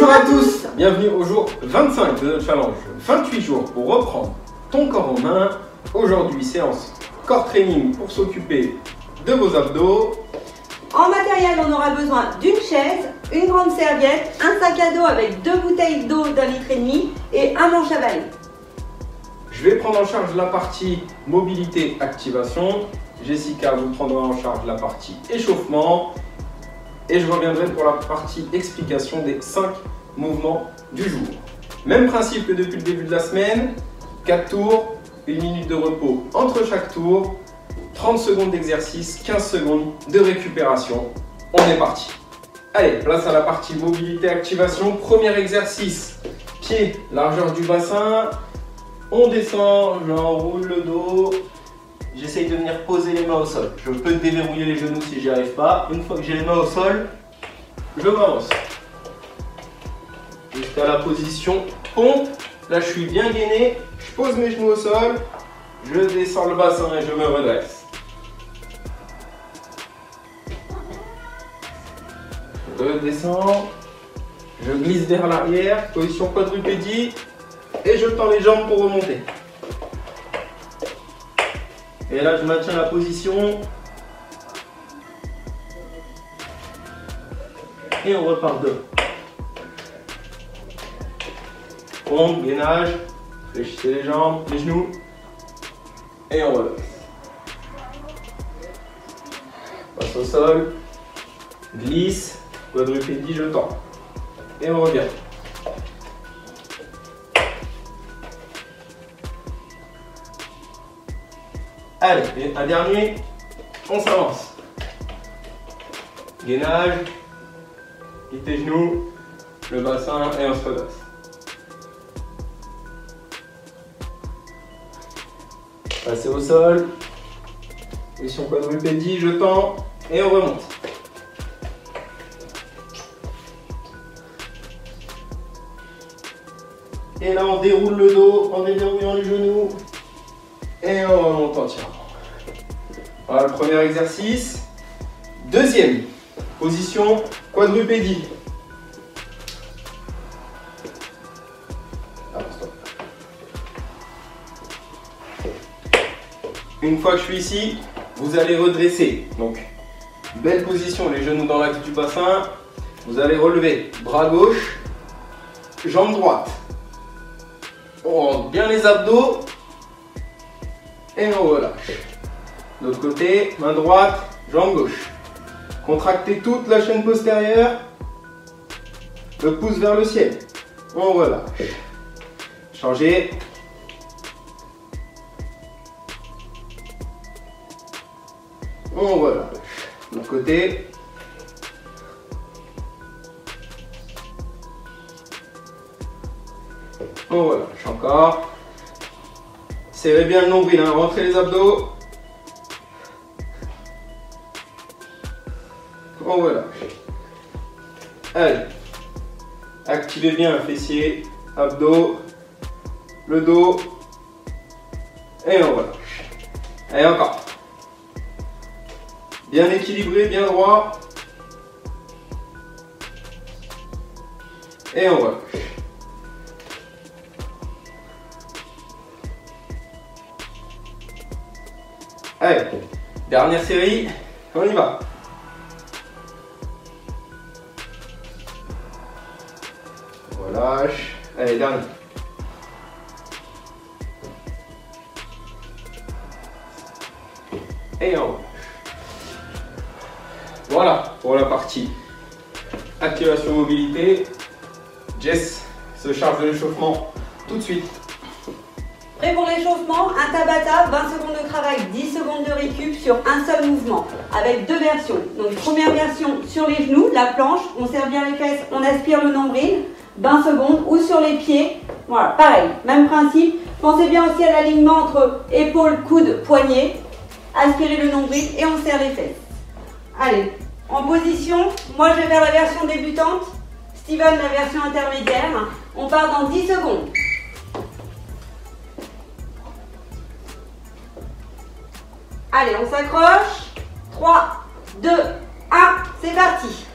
Bonjour à tous, bienvenue au jour 25 de notre challenge. 28 jours pour reprendre ton corps en main. Aujourd'hui, séance corps training pour s'occuper de vos abdos. En matériel, on aura besoin d'une chaise, une grande serviette, un sac à dos avec 2 bouteilles d'eau d'1,5 litre et un manche à balai. Je vais prendre en charge la partie mobilité activation. Jessica vous prendra en charge la partie échauffement. Et je reviendrai pour la partie explication des 5 mouvements du jour. Même principe que depuis le début de la semaine. 4 tours, 1 minute de repos entre chaque tour. 30 secondes d'exercice, 15 secondes de récupération. On est parti. Allez, place à la partie mobilité activation. Premier exercice, pied, largeur du bassin. On descend, j'enroule le dos. J'essaye de venir poser les mains au sol. Je peux déverrouiller les genoux si j'y arrive pas. Une fois que j'ai les mains au sol, je m'avance. Jusqu'à la position pompe. Là, je suis bien gainé. Je pose mes genoux au sol. Je descends le bassin et je me redresse. Je redescends. Je glisse vers l'arrière. Position quadrupédie. Et je tends les jambes pour remonter. Et là, je maintiens la position. Et on repart de. Pompe, gainage. Fléchissez les jambes, les genoux. Et on relève. Passe au sol. Glisse. Quadrupédie, je tends. Et on revient. Allez, et un dernier, on s'avance. Gainage, quitte les genoux, le bassin et on se redresse. Passez au sol, position quadrupédie, je tends et on remonte. Et là on déroule le dos en déverrouillant les genoux. Et on remonte entièrement. Voilà le premier exercice. Deuxième, position quadrupédie. Une fois que je suis ici, vous allez redresser. Donc, belle position, les genoux dans l'axe du bassin. Vous allez relever bras gauche, jambe droite. On rentre bien les abdos. Et on relâche. De l'autre côté, main droite, jambe gauche. Contractez toute la chaîne postérieure. Le pouce vers le ciel. On relâche. Changez. On relâche. De l'autre côté. On relâche encore. Serrez bien le nombril, hein. Rentrez les abdos. On relâche. Allez. Activez bien le fessier, abdos, le dos. Et on relâche. Allez, encore. Bien équilibré, bien droit. Et on relâche. Allez, dernière série, on y va. Relâche. Allez, dernier. Et on relâche. Voilà pour la partie activation mobilité. Jess se charge de l'échauffement tout de suite. Prêt pour l'échauffement, un Tabata, 20 secondes de travail, 10 secondes de récup sur un seul mouvement, avec 2 versions. Donc première version sur les genoux, la planche, on serre bien les fesses, on aspire le nombril, 20 secondes, ou sur les pieds, voilà, pareil, même principe. Pensez bien aussi à l'alignement entre épaules, coudes, poignets, aspirez le nombril et on serre les fesses. Allez, en position, moi je vais faire la version débutante, Steven la version intermédiaire, on part dans 10 secondes. Allez, on s'accroche. 3, 2, 1, c'est parti.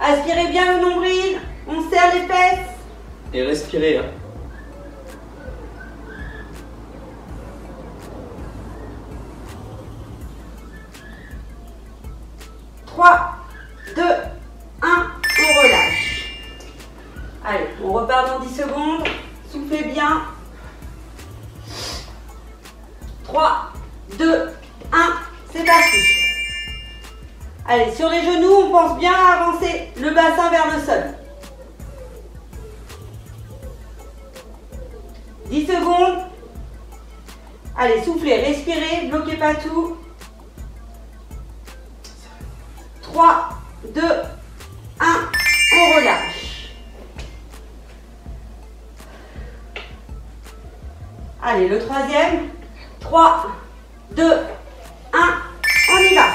Aspirez bien le nombril, on serre les fesses. Et respirez. 3, 2, 1, on relâche. Allez, on repart dans 10 secondes. Soufflez bien. 3, 2, 1, c'est parti. Allez, sur les genoux, on pense bien à avancer le bassin vers le sol. 10 secondes. Allez, soufflez, respirez, bloquez pas tout. 3, 2, 1, on relâche. Allez, le troisième. 3, 2, 1, on y va.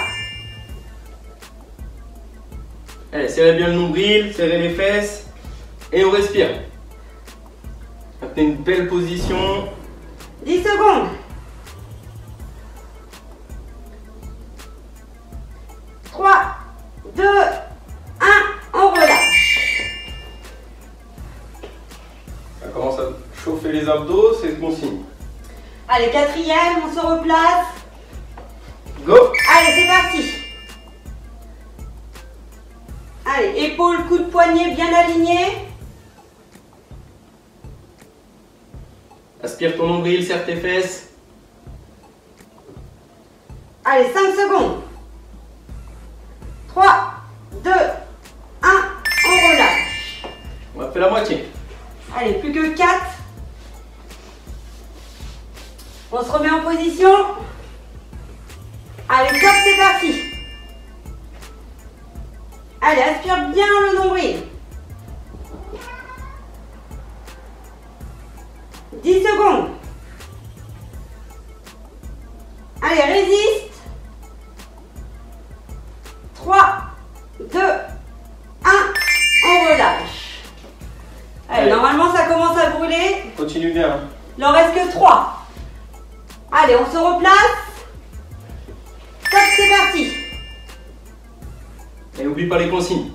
Allez, serrez bien le nombril, serrez les fesses et on respire. Maintenez une belle position. 10 secondes. 3, 2, 1, on relâche. Ça commence à chauffer les abdos, c'est bon signe. Allez, quatrième, on se replace. Go! Allez, c'est parti. Allez, épaules, coude, poignet bien alignés. Aspire ton nombril, serre tes fesses. Allez, 5 secondes. 3, 2, 1, on relâche. On a fait la moitié. Allez, plus que 4. On se remet en position. Allez, top, c'est parti. Allez, aspire bien le nombril. 10 secondes. Allez, résiste. 3, 2, 1, on relâche. Allez, normalement ça commence à brûler. Continue bien. Il en reste que 3. Allez, on se replace. Top, c'est parti. Et n'oublie pas les consignes.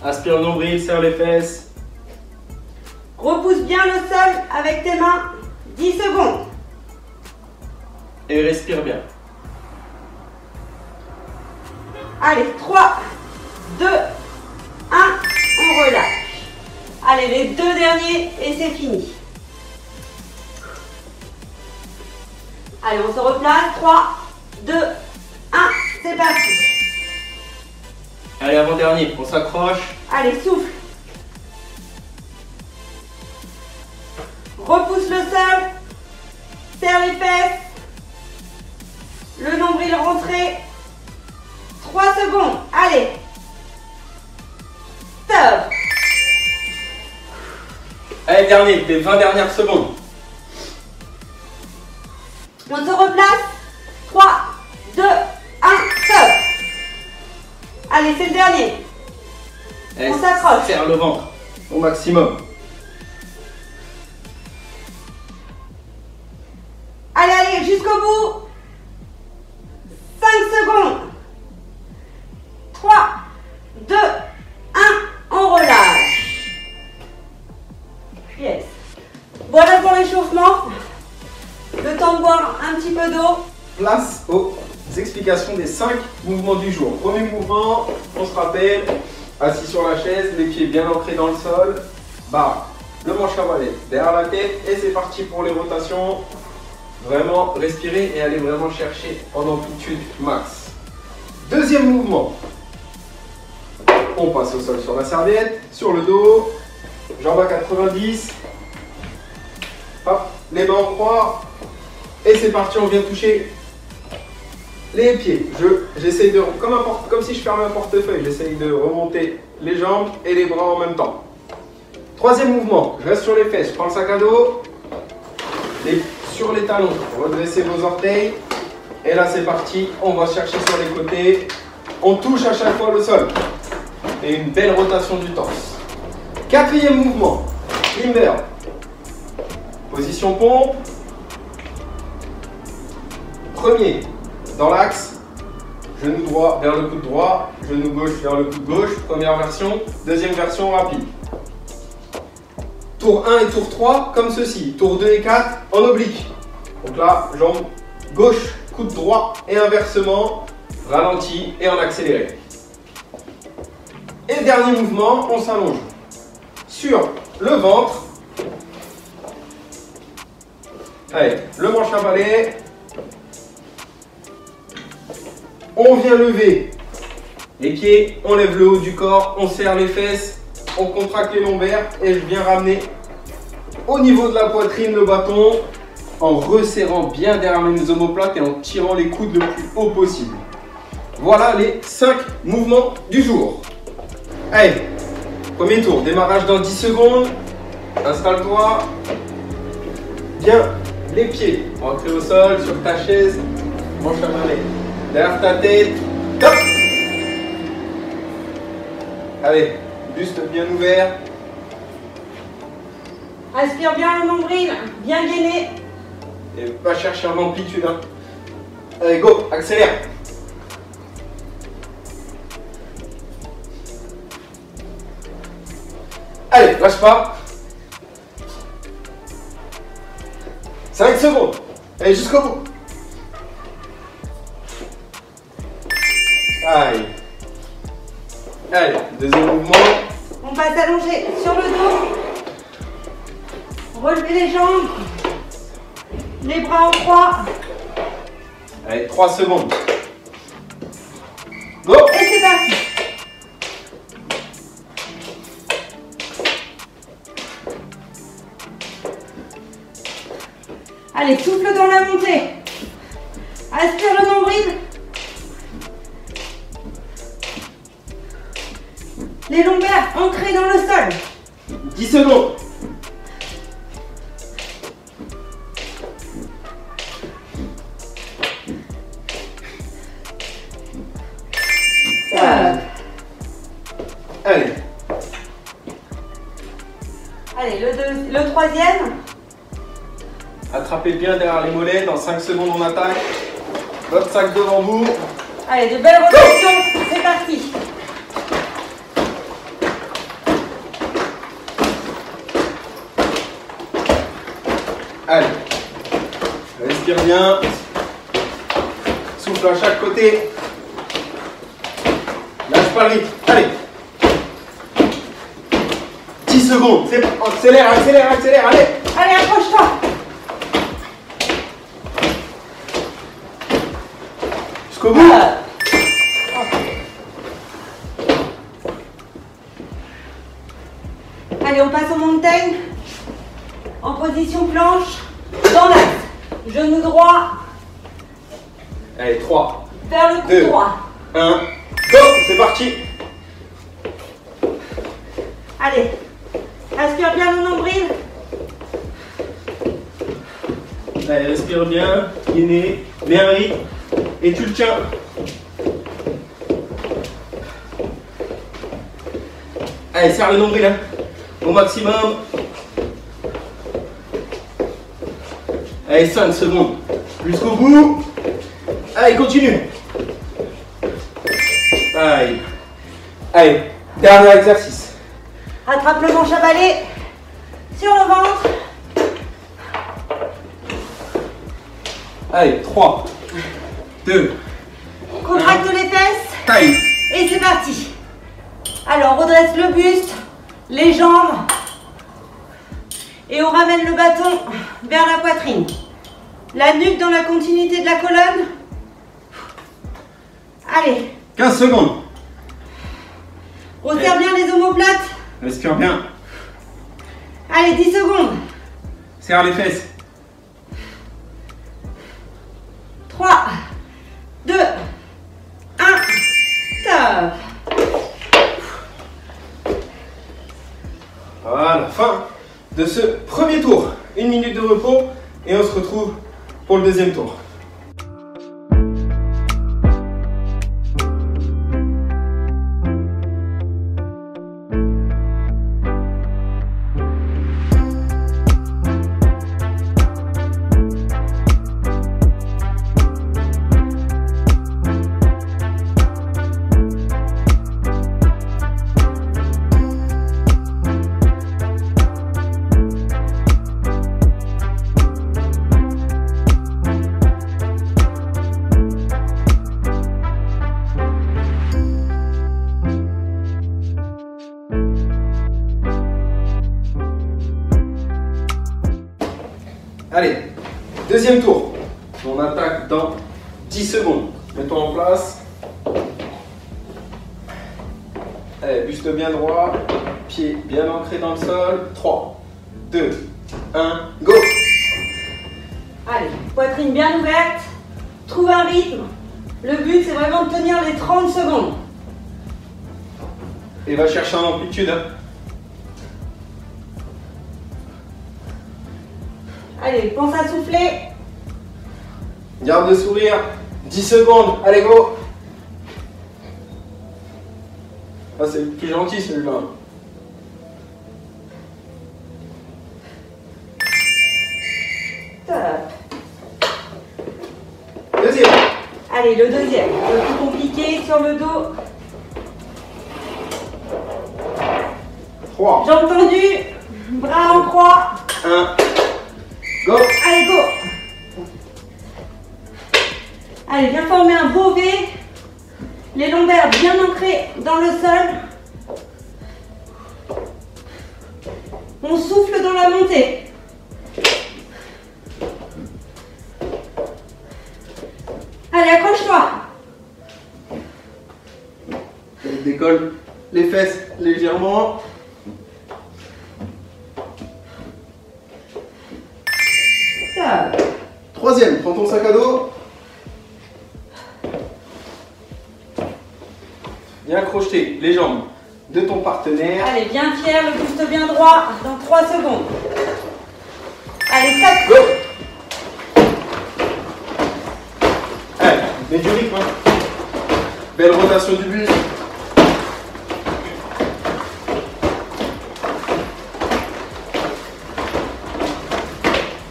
Aspire le nombril, serre les fesses. Repousse bien le sol avec tes mains. 10 secondes. Et respire bien. Allez, 3, 2, 1, on relâche. Allez, les 2 derniers et c'est fini. Allez, on se replace. 3, 2, 1, c'est parti. Allez, avant-dernier, on s'accroche. Allez, souffle. Repousse le sol. Serre les fesses. Le nombril rentré. 3 secondes. Allez. Stop. Allez, dernier, les 20 dernières secondes. On se replace. 3, 2, 1, stop. Allez, c'est le dernier. Allez, On s'accroche. Serre le ventre au maximum. Allez, allez, jusqu'au bout. 5 secondes. 3, 2, 1, on relâche. Yes. Voilà pour l'échauffement. Le temps de boire un petit peu d'eau. Place aux explications des 5 mouvements du jour. Premier mouvement, on se rappelle, assis sur la chaise, les pieds bien ancrés dans le sol, barre, le manche à balai derrière la tête et c'est parti pour les rotations. Vraiment respirer et aller vraiment chercher en amplitude max. Deuxième mouvement, on passe au sol sur la serviette, sur le dos, jambes à 90, hop, les mains en croix et c'est parti, on vient toucher les pieds. J'essaye de, comme si je fermais un portefeuille, j'essaye de remonter les jambes et les bras en même temps. Troisième mouvement, je reste sur les fesses, je prends le sac à dos, sur les talons, redressez vos orteils. Et là c'est parti, on va chercher sur les côtés. On touche à chaque fois le sol. Et une belle rotation du torse. Quatrième mouvement, limber. Position pompe. Premier, dans l'axe. genou droit vers le coude droit, genou gauche vers le coude gauche, première version, deuxième version rapide. Tour 1 et tour 3 comme ceci, tour 2 et 4 en oblique. Donc là, jambe gauche, coude droit et inversement, ralenti et en accéléré. Et dernier mouvement, on s'allonge sur le ventre. Allez, le manche à balai. On vient lever les pieds, on lève le haut du corps, on serre les fesses, on contracte les lombaires et je viens ramener au niveau de la poitrine le bâton en resserrant bien derrière mes omoplates et en tirant les coudes le plus haut possible. Voilà les 5 mouvements du jour. Allez, premier tour, démarrage dans 10 secondes. Installe-toi. Bien les pieds ancrés au sol, sur ta chaise, manche à balai derrière ta tête. Top. Allez, buste bien ouvert. Aspire bien le nombril, bien gainé. Et pas chercher en amplitude. Hein. Allez, go, accélère. Allez, lâche pas. 5 secondes. Allez, jusqu'au bout. Allez. Allez, deuxième mouvement. On passe allongé sur le dos. Relevez les jambes. Les bras en croix. Allez, 3 secondes. Go. Et c'est parti. Allez, souffle dans la montée. Aspire le nombril. Les lombaires ancrés dans le sol. 10 secondes. Allez. Allez, le troisième. Attrapez bien derrière les mollets. Dans 5 secondes, on attaque. Votre sac devant vous. Allez, de belles rotations. C'est parti. Allez. Respire bien. Souffle à chaque côté. Lâche pas le rythme. Allez. 10 secondes. Accélère, accélère, accélère. Allez. Allez, accroche-toi. Jusqu'au bout. Allez, on passe au mountain. En position planche. Dans l'axe. Genou droit. Allez, 3. Vers le coude 2, droit. 1. Go. C'est parti. Allez. Aspire bien le nombril. Allez, respire bien. Gainé. Bien rythme. Et tu le tiens. Allez, serre le nombril hein. Au maximum. Allez, 5 secondes. Jusqu'au bout. Allez, continue. Allez. Allez, dernier exercice. Attrape le manche à balai. Sur le ventre. Allez, 3, 2, Contracte les fesses. taille. Et c'est parti. Alors, on redresse le buste, les jambes. Et on ramène le bâton vers la poitrine. La nuque dans la continuité de la colonne. Allez. 15 secondes. Resserre bien les omoplates. Respire bien. Allez, 10 secondes. Serre les fesses. 3, 2, 1. Top. Voilà, fin de ce premier tour. 1 minute de repos et on se retrouve pour le deuxième tour. Deuxième tour. On attaque dans 10 secondes. Mets-toi en place. Allez, buste bien droit. Pied bien ancré dans le sol. 3, 2, 1, go! Allez, poitrine bien ouverte. Trouve un rythme. Le but, c'est vraiment de tenir les 30 secondes. Et va chercher en amplitude. Allez, pense à souffler. Garde le sourire. 10 secondes. Allez, go! Ah, c'est le plus gentil celui-là. Top. Deuxième. Allez, le deuxième. Le plus compliqué, sur le dos. 3, Jambes tendues. Bras en croix. 1, go! Allez, go! Allez, viens former un beau V. Les lombaires bien ancrés dans le sol. On souffle dans la montée. Allez, accroche-toi. Décolle les fesses légèrement. Top. Troisième, prends ton sac à dos. Viens crocheter les jambes de ton partenaire. Allez, bien fier, le buste bien droit dans 3 secondes. Allez, tac. Go! Allez, mets du rythme. Hein. Belle rotation du buste.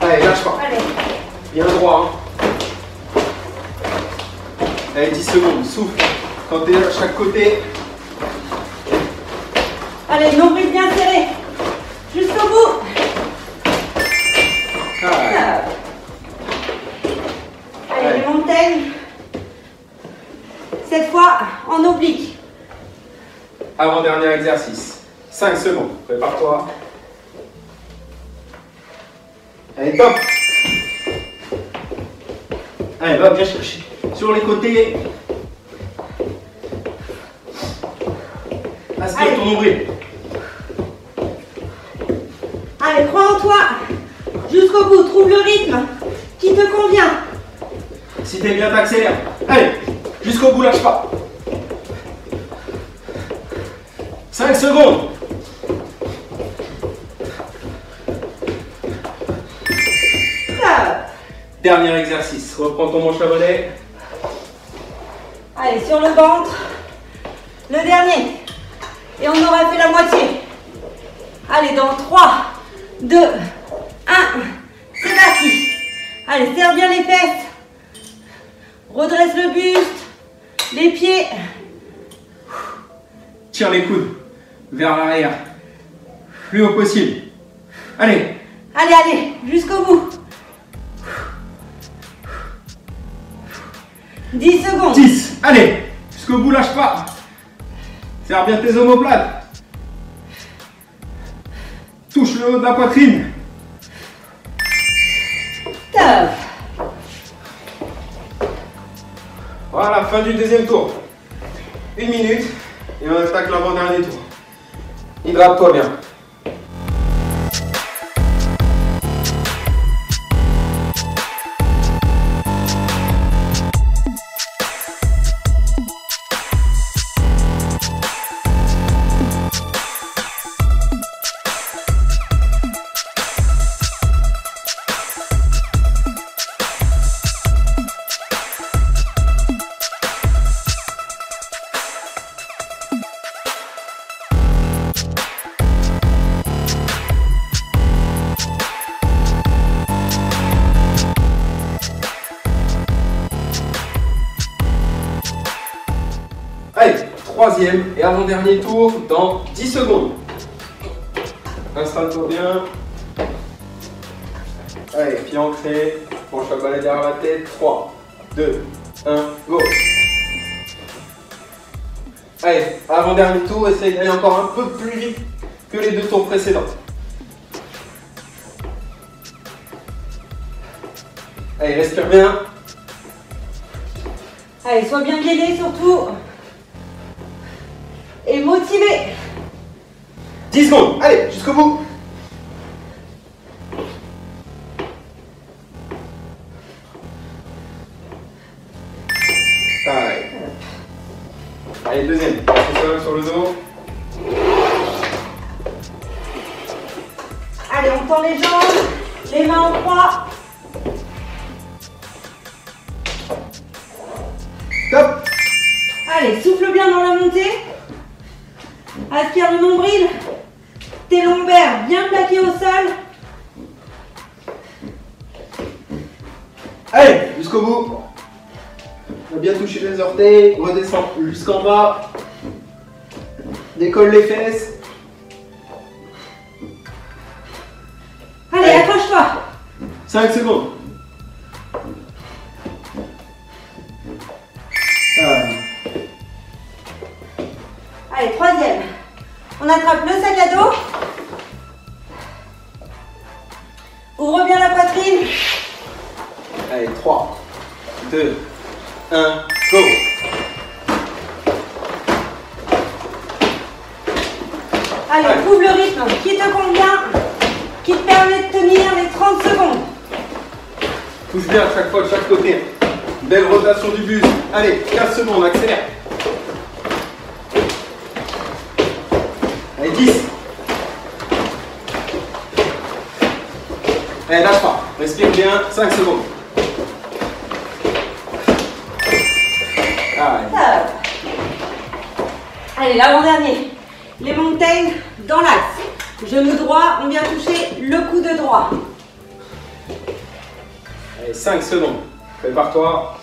Allez, lâche pas. Allez. Bien droit. Hein. Allez, 10 secondes, souffle. Quand tu es à chaque côté. Allez, nombril bien serré. Jusqu'au bout. Ah. Allez, les montagnes. Cette fois, en oblique. Avant-dernier exercice. 5 secondes. Prépare-toi. Allez, top. Allez, va bien chercher. Sur les côtés. Aspire ton nombril. Allez, crois en toi. Jusqu'au bout, trouve le rythme qui te convient. Si t'es bien, t'accélères. Allez, jusqu'au bout, lâche pas. 5 secondes. Dernier exercice. Reprends ton manche à balai. Allez, sur le ventre. Le dernier. Et on aura fait la moitié. Allez, dans 3, 2, 1. C'est parti. Allez, serre bien les fesses. Redresse le buste. Les pieds. Tire les coudes vers l'arrière. Plus haut possible. Allez. Allez, allez, jusqu'au bout. 10 secondes. 10. Allez. Jusqu'au bout, lâche pas. Serre bien tes omoplates. Touche le haut de la poitrine. Top. Voilà, fin du deuxième tour. 1 minute et on attaque l'avant-dernier tour. Hydrate-toi bien. Allez, troisième et avant-dernier tour dans 10 secondes. Installe-toi bien. Allez, pied ancré, penche à balai derrière la tête. 3, 2, 1, go. Allez, avant-dernier tour, essaye d'aller encore un peu plus vite que les 2 tours précédents. Allez, respire bien. Allez, sois bien gainé surtout. Et motivé. 10 secondes. Allez, jusqu'au bout. Pareil. Allez, deuxième. Passe sur le dos. Allez, on tend les jambes, les mains en croix. Top. Allez, souffle bien dans la montée. Aspire le nombril. Tes lombaires bien plaqués au sol. Allez, jusqu'au bout. On va bien toucher les orteils. Redescend jusqu'en bas. Décolle les fesses. Allez, accroche-toi. 5 secondes. Allez, troisième. On attrape le sac à dos. Ouvre bien la poitrine. Allez, 3, 2, 1, go. Allez, trouve le rythme qui te convient, qui te permet de tenir les 30 secondes. Pousse bien à chaque fois de chaque côté. Belle rotation du buste. Allez, 15 secondes, accélère. Allez, 10. Allez, lâche pas. Respire bien, 5 secondes. Allez. Allez, l'avant-dernier. Les mountains dans l'axe. Genou droit, on vient toucher le coude droit. Allez, 5 secondes. Prépare-toi.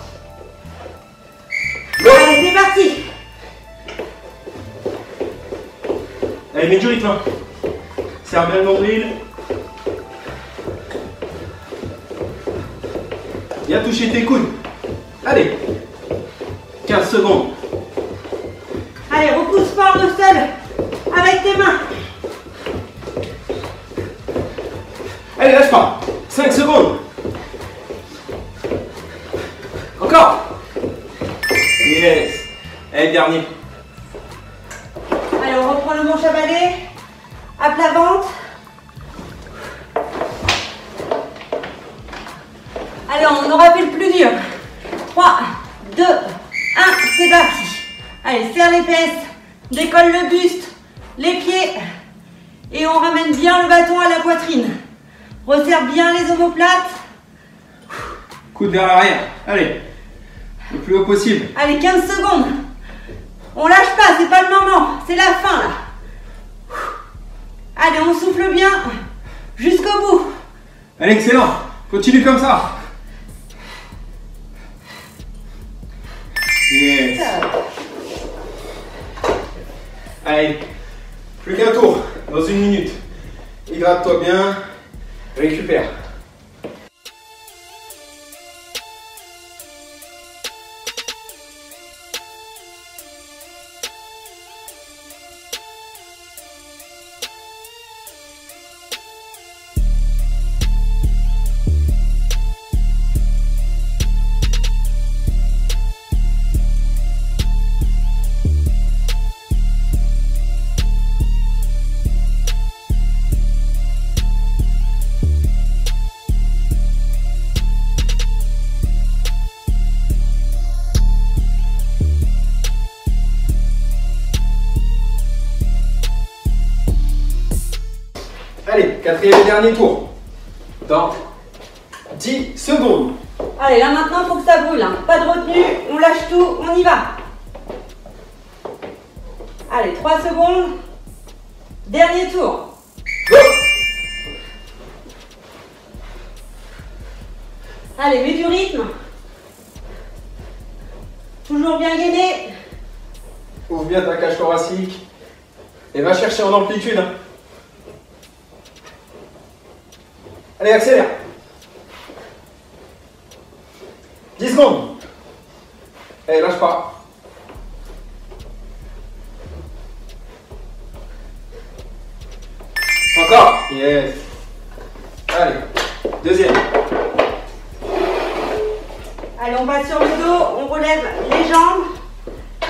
Allez, c'est parti. Allez, mets du rythme. Serre bien le nombril. Viens toucher tes coudes. Allez. 15 secondes. Allez, repousse fort le sol avec tes mains. Allez, lâche pas. 5 secondes. Encore. Yes. Allez, dernier. Allez, on reprend le manche à balai. À plat ventre. Allez, on aura fait le plus dur. 3, 2, 1, c'est parti. Allez, serre les fesses, décolle le buste, les pieds. Et on ramène bien le bâton à la poitrine. Resserre bien les omoplates. Coude vers l'arrière. Allez. Le plus haut possible. Allez, 15 secondes. On lâche pas, c'est pas le moment. C'est la fin, là. Allez, on souffle bien jusqu'au bout. Allez, excellent. Continue comme ça. Yes. Allez, plus qu'un tour dans 1 minute. Hydrate-toi bien, récupère. Allez, quatrième et dernier tour. Dans 10 secondes. Allez, là maintenant, il faut que ça brûle. Hein. Pas de retenue, on lâche tout, on y va. Allez, 3 secondes. Dernier tour. Go. Allez, mets du rythme. Toujours bien gainé. Ouvre bien ta cage thoracique. Et va chercher en amplitude. Hein. Allez, accélère. 10 secondes. Allez, lâche pas. Encore. Yes. Allez, deuxième. Allez, on passe sur le dos, on relève les jambes,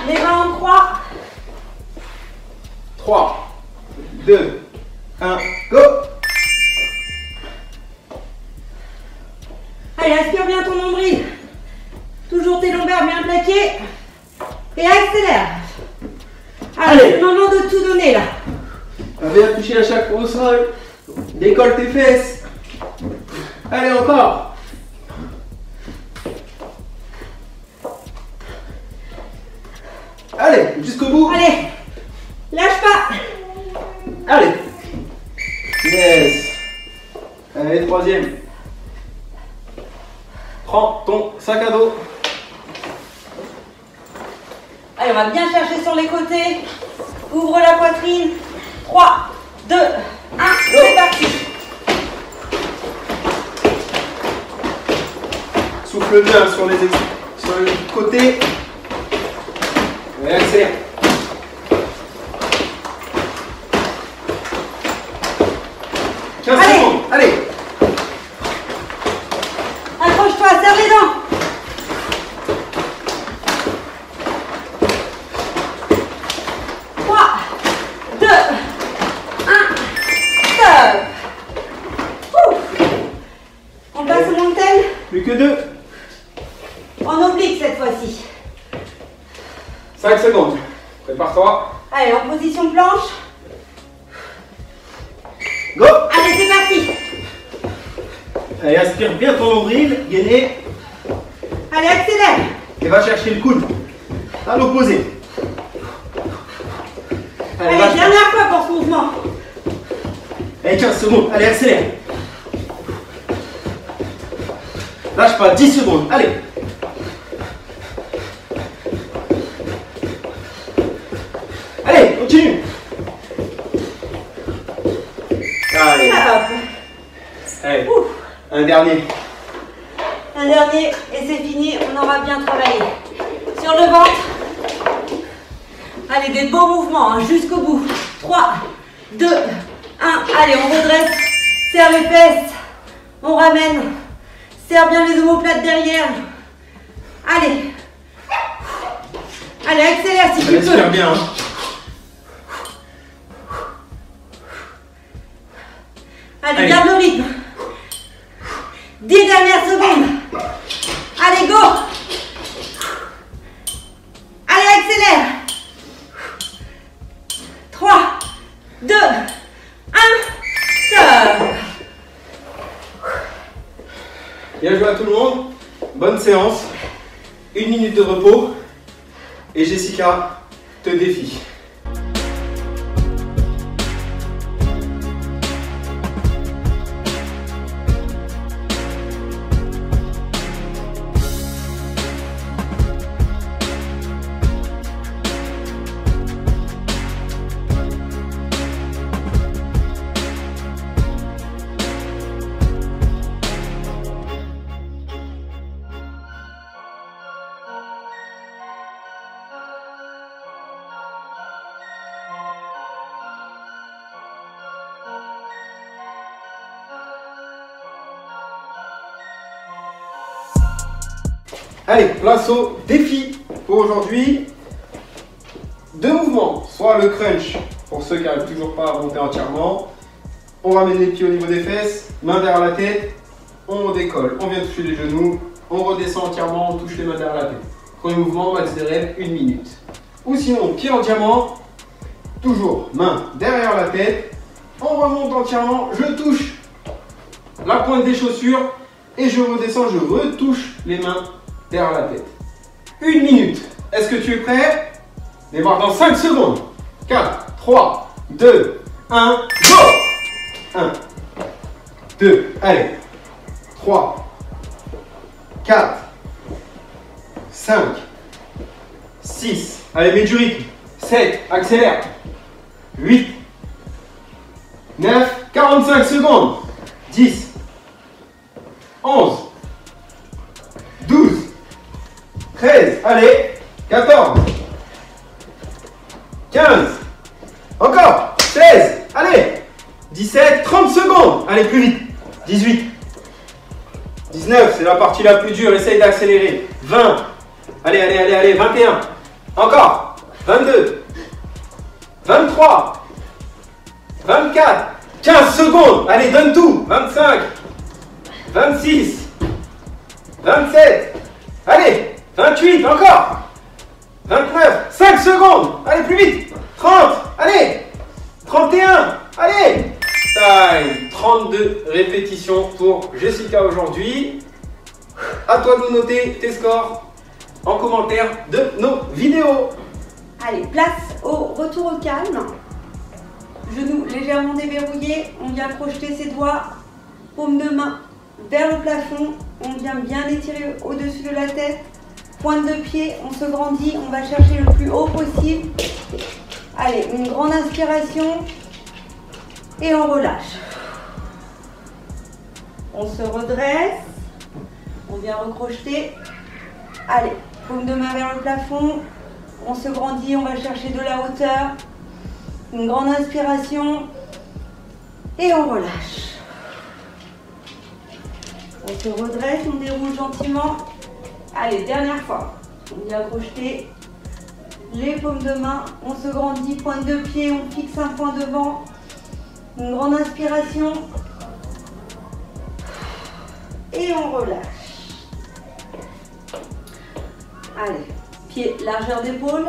les mains en croix. 3, 2, 1, go! Allez, aspire bien ton nombril. Toujours tes lombaires bien plaqués. Et accélère. Allez, c'est le moment de tout donner là. Bien toucher à chaque fois au sol. Décolle tes fesses. Allez, encore. Allez, jusqu'au bout. Allez, lâche pas. Allez. Yes. Allez, troisième. Prends ton sac à dos. Allez, on va bien chercher sur les côtés. Ouvre la poitrine. 3, 2, 1, c'est parti. Souffle bien sur les côtés. Et accélère. Allez. Secondes. Allez. Accroche-toi, serre les dents. Plus que 2. En oblique cette fois-ci. 5 secondes. Prépare-toi. Allez, en position planche. Go. Allez, c'est parti. Allez, aspire bien ton nombril, gainé. Allez, accélère. Et va chercher le coude à l'opposé. Allez, dernière fois pour ce mouvement. Allez, 15 secondes. Allez, accélère. Lâche pas, 10 secondes. Allez. Allez, continue. Allez. Allez. Un dernier. Un dernier et c'est fini. On aura bien travaillé. Sur le ventre. Allez, des beaux mouvements hein, jusqu'au bout. 3, 2, 1. Allez, on redresse. Serre les fesses. On ramène. Serre bien les omoplates derrière. Allez. Allez, accélère si tu peux. Respire bien. Hein. Allez, garde le rythme. 10 dernières secondes. Allez, go. Allez, accélère. 3, 2, 1, stop. Bien joué à tout le monde. Bonne séance. 1 minute de repos. Et Jessica te défie. Allez, place au défi pour aujourd'hui. 2 mouvements, soit le crunch pour ceux qui n'arrivent toujours pas à monter entièrement. On ramène les pieds au niveau des fesses, main derrière la tête, on décolle, on vient toucher les genoux, on redescend entièrement, on touche les mains derrière la tête. Premier mouvement, max des rêves, 1 minute. Ou sinon, pied en diamant, toujours main derrière la tête, on remonte entièrement, je touche la pointe des chaussures et je redescends, je retouche les mains derrière la tête. 1 minute. Est-ce que tu es prêt? Démarre dans 5 secondes. 4, 3, 2, 1, go! 1, 2, allez. 3, 4, 5, 6, allez, mets du rythme. 7, accélère. 8, 9, 45 secondes. 10, 11, 12, 13, allez, 14, 15, encore, 16, allez, 17, 30 secondes, allez plus vite, 18, 19, c'est la partie la plus dure, essaye d'accélérer. 20, allez, allez, allez, allez, 21, encore, 22, 23, 24, 15 secondes, allez, donne tout, 25, 26, 27, allez, 28, encore, 29, 5 secondes, allez, plus vite, 30, allez, 31, allez, time, 32 répétitions pour Jessica aujourd'hui. À toi de nous noter tes scores en commentaire de nos vidéos. Allez, place au retour au calme. Genoux légèrement déverrouillés. On vient crocheter ses doigts, paume de main vers le plafond. On vient bien étirer au-dessus de la tête. Pointe de pied, on se grandit. On va chercher le plus haut possible. Allez, une grande inspiration. Et on relâche. On se redresse. On vient recrocheter. Allez, paume de main vers le plafond. On se grandit, on va chercher de la hauteur. Une grande inspiration. Et on relâche. On se redresse, on déroule gentiment. Allez, dernière fois. On vient crocheter les paumes de main. On se grandit, pointe de pied, on fixe un point devant. Une grande inspiration. Et on relâche. Allez, pied, largeur d'épaule,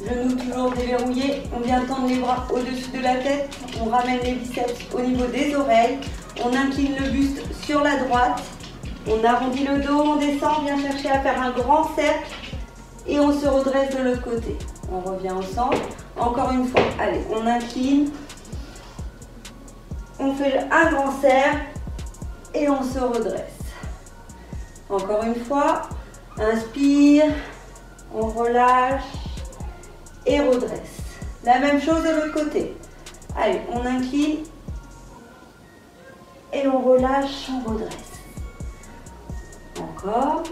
genoux toujours déverrouillés. On vient tendre les bras au-dessus de la tête. On ramène les biceps au niveau des oreilles. On incline le buste sur la droite. On arrondit le dos, on descend, on vient chercher à faire un grand cercle. Et on se redresse de l'autre côté. On revient au centre. Encore une fois, allez, on incline. On fait un grand cercle. Et on se redresse. Encore une fois. Inspire, on relâche et redresse. La même chose de l'autre côté. Allez, on incline et on relâche, on redresse. Encore.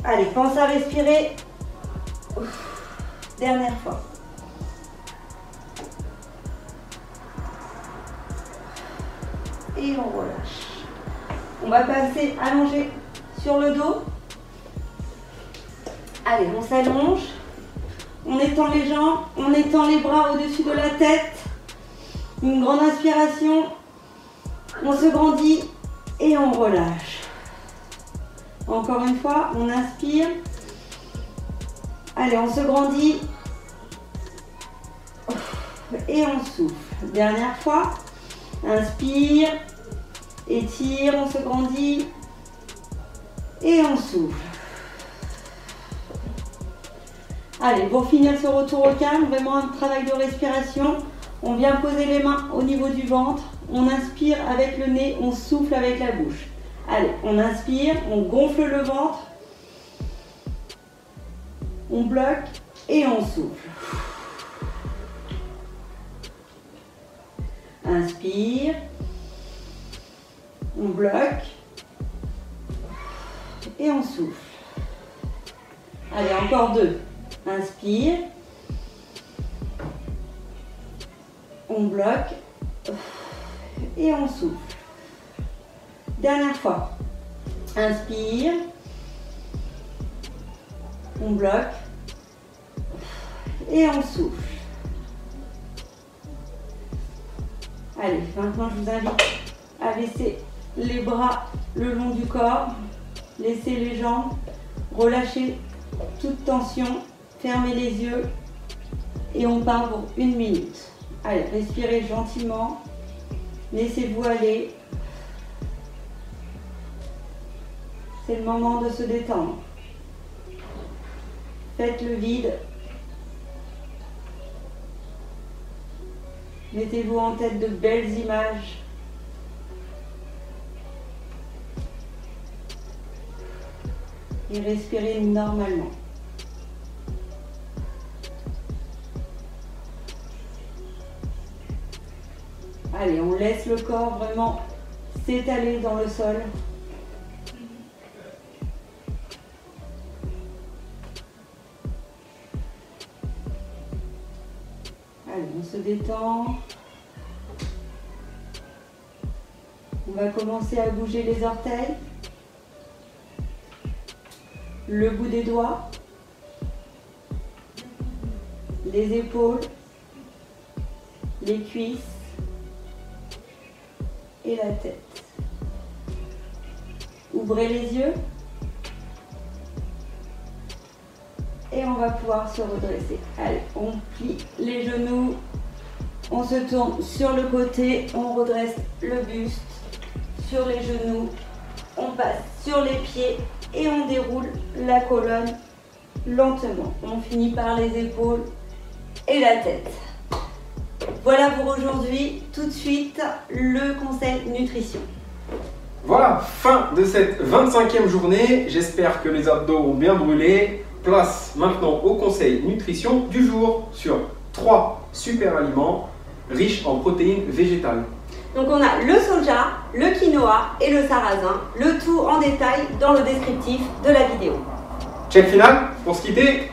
Allez, pense à respirer. Ouf. Dernière fois. Et on relâche. On va passer allongé sur le dos. Allez, on s'allonge, on étend les jambes, on étend les bras au-dessus de la tête. Une grande inspiration, on se grandit et on relâche. Encore une fois, on inspire. Allez, on se grandit et on souffle. Dernière fois, inspire, étire, on se grandit et on souffle. Allez, pour finir ce retour au calme, vraiment un travail de respiration. On vient poser les mains au niveau du ventre. On inspire avec le nez, on souffle avec la bouche. Allez, on inspire, on gonfle le ventre. On bloque et on souffle. Inspire. On bloque. Et on souffle. Allez, encore deux. Inspire. On bloque. Et on souffle. Dernière fois. Inspire. On bloque. Et on souffle. Allez, maintenant je vous invite à laisser les bras le long du corps. Laissez les jambes. Relâchez toute tension. Fermez les yeux. Et on part pour 1 minute. Allez, respirez gentiment. Laissez-vous aller. C'est le moment de se détendre. Faites le vide. Mettez-vous en tête de belles images. Et respirez normalement. Allez, on laisse le corps vraiment s'étaler dans le sol. Allez, on se détend. On va commencer à bouger les orteils, le bout des doigts, les épaules, les cuisses et la tête. Ouvrez les yeux et on va pouvoir se redresser. Allez, on plie les genoux, on se tourne sur le côté, on redresse le buste sur les genoux, on passe sur les pieds et on déroule la colonne lentement. On finit par les épaules et la tête. Voilà pour aujourd'hui. Tout de suite, le conseil nutrition. Voilà, fin de cette 25e journée. J'espère que les abdos ont bien brûlé. Place maintenant au conseil nutrition du jour sur 3 super aliments riches en protéines végétales. Donc on a le soja, le quinoa et le sarrasin. Le tout en détail dans le descriptif de la vidéo. Check final pour se quitter.